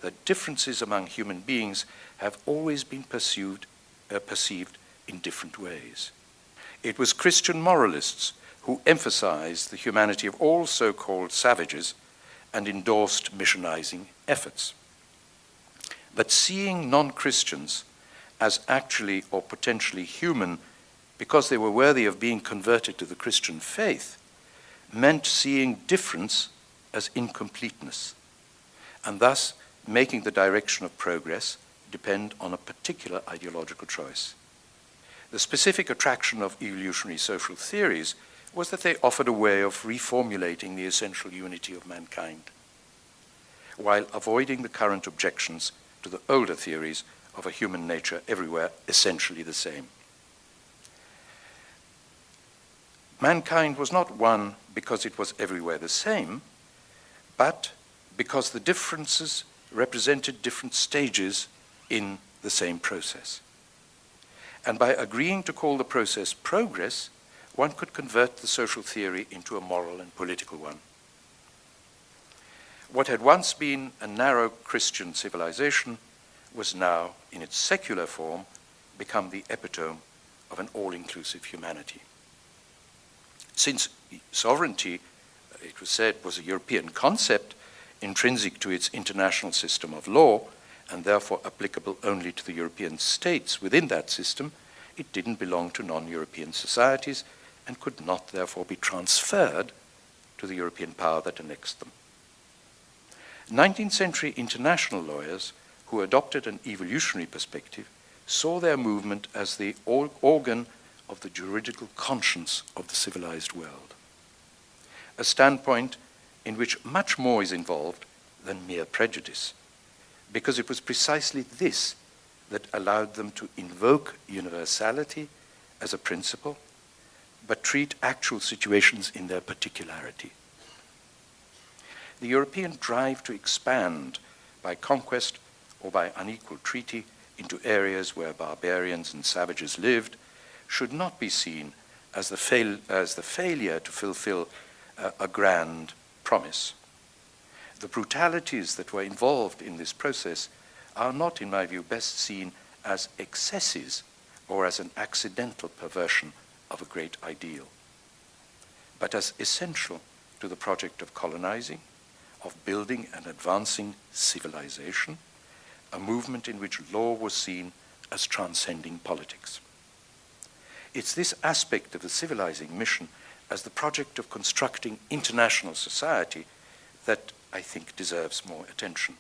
that differences among human beings have always been perceived in different ways. It was Christian moralists who emphasized the humanity of all so-called savages and endorsed missionizing efforts. But seeing non-Christians as actually or potentially human because they were worthy of being converted to the Christian faith meant seeing difference as incompleteness, and thus making the direction of progress depend on a particular ideological choice. The specific attraction of evolutionary social theories was that they offered a way of reformulating the essential unity of mankind, while avoiding the current objections to the older theories of a human nature everywhere essentially the same. Mankind was not one because it was everywhere the same, but because the differences represented different stages in the same process. And by agreeing to call the process progress, one could convert the social theory into a moral and political one. What had once been a narrow Christian civilization was now, in its secular form, become the epitome of an all-inclusive humanity. Since sovereignty, it was said, was a European concept intrinsic to its international system of law, and therefore applicable only to the European states within that system, it didn't belong to non-European societies and could not therefore be transferred to the European power that annexed them. 19th century international lawyers who adopted an evolutionary perspective saw their movement as the organ of the juridical conscience of the civilized world, a standpoint in which much more is involved than mere prejudice, because it was precisely this that allowed them to invoke universality as a principle, but treat actual situations in their particularity. The European drive to expand by conquest or by unequal treaty into areas where barbarians and savages lived should not be seen as the failure to fulfill a grand promise. The brutalities that were involved in this process are not, in my view, best seen as excesses or as an accidental perversion of a great ideal, but as essential to the project of colonizing, of building and advancing civilization, a movement in which law was seen as transcending politics. It's this aspect of the civilizing mission as the project of constructing international society that I think deserves more attention.